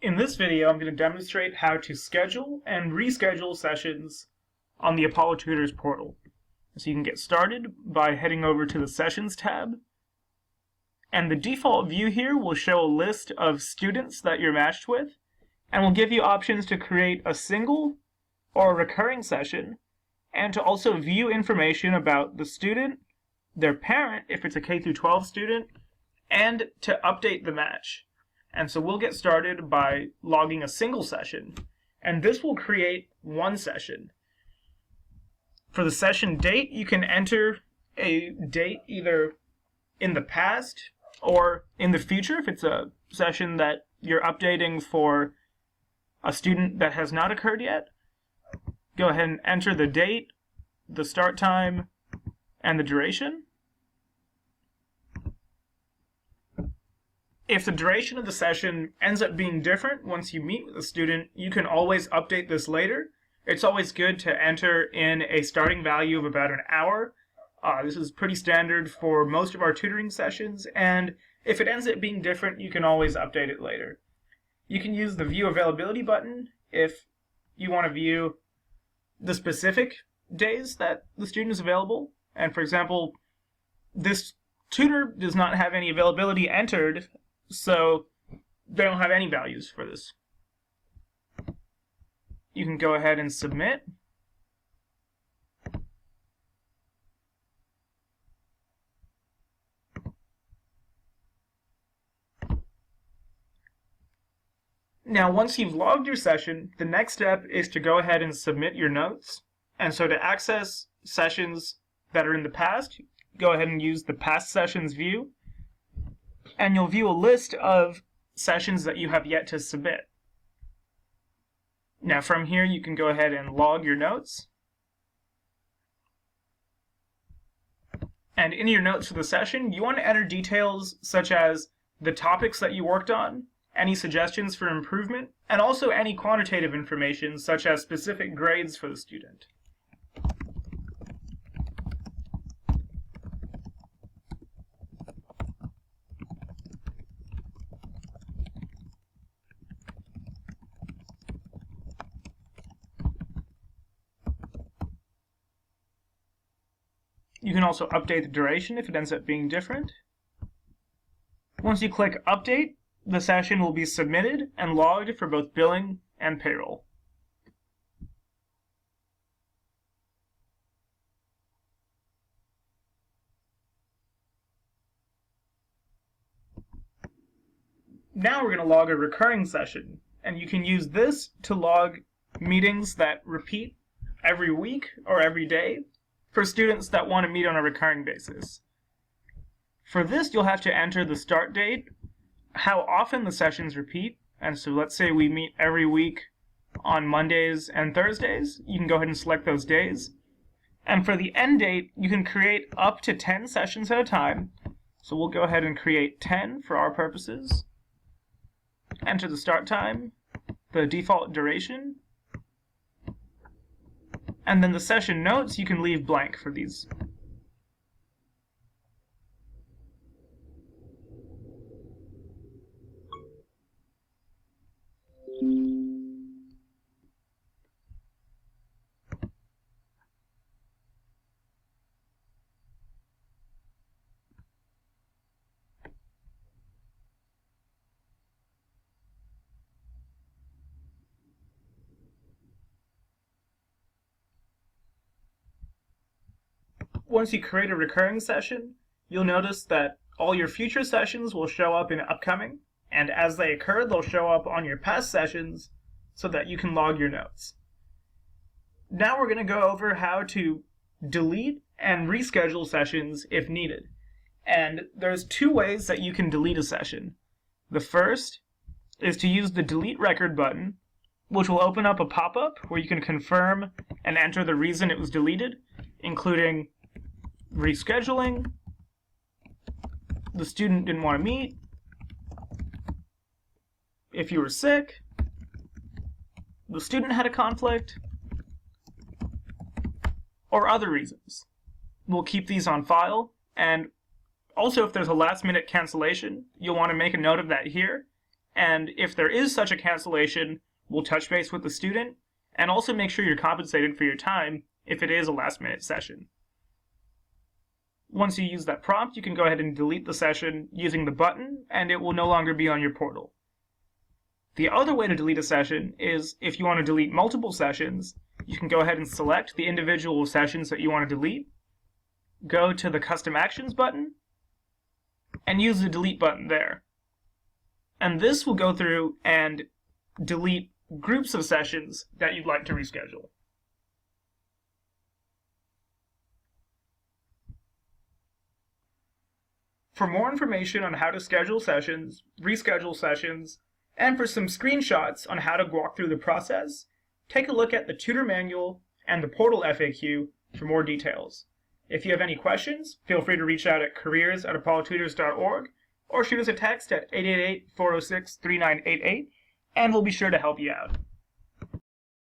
In this video, I'm going to demonstrate how to schedule and reschedule sessions on the Apollo Tutors portal. So you can get started by heading over to the Sessions tab, and the default view here will show a list of students that you're matched with, and will give you options to create a single or a recurring session, and to also view information about the student, their parent if it's a K-12 student, and to update the match. And so we'll get started by logging a single session, and this will create one session. For the session date, you can enter a date either in the past or in the future if it's a session that you're updating for a student that has not occurred yet. Go ahead and enter the date, the start time, and the duration. If the duration of the session ends up being different once you meet with a student, you can always update this later. It's always good to enter in a starting value of about an hour. This is pretty standard for most of our tutoring sessions, and if it ends up being different, you can always update it later. You can use the View Availability button if you want to view the specific days that the student is available. And for example, this tutor does not have any availability entered, so they don't have any values for this. You can go ahead and submit. Now, once you've logged your session, the next step is to go ahead and submit your notes. And so to access sessions that are in the past, go ahead and use the Past Sessions view, and you'll view a list of sessions that you have yet to submit. Now from here you can go ahead and log your notes. And in your notes for the session, you want to enter details such as the topics that you worked on, any suggestions for improvement, and also any quantitative information such as specific grades for the student. You can also update the duration if it ends up being different. Once you click Update, the session will be submitted and logged for both billing and payroll. Now we're going to log a recurring session, and you can use this to log meetings that repeat every week or every day for students that want to meet on a recurring basis. For this, you'll have to enter the start date, how often the sessions repeat, and so let's say we meet every week on Mondays and Thursdays. You can go ahead and select those days. And for the end date, you can create up to 10 sessions at a time. So we'll go ahead and create 10 for our purposes. Enter the start time, the default duration, and then the session notes you can leave blank for these. Once you create a recurring session, you'll notice that all your future sessions will show up in upcoming, and as they occur, they'll show up on your past sessions so that you can log your notes. Now we're going to go over how to delete and reschedule sessions if needed. And there's two ways that you can delete a session. The first is to use the Delete Record button, which will open up a pop-up where you can confirm and enter the reason it was deleted, including rescheduling, the student didn't want to meet, if you were sick, the student had a conflict, or other reasons. We'll keep these on file, and also if there's a last-minute cancellation, you'll want to make a note of that here, and if there is such a cancellation, we'll touch base with the student and also make sure you're compensated for your time if it is a last-minute session. Once you use that prompt, you can go ahead and delete the session using the button, and it will no longer be on your portal. The other way to delete a session is if you want to delete multiple sessions, you can go ahead and select the individual sessions that you want to delete, go to the Custom Actions button, and use the Delete button there. And this will go through and delete groups of sessions that you'd like to reschedule. For more information on how to schedule sessions, reschedule sessions, and for some screenshots on how to walk through the process, take a look at the tutor manual and the portal FAQ for more details. If you have any questions, feel free to reach out at careers@apollotutors.org or shoot us a text at 888-406-3988, and we'll be sure to help you out.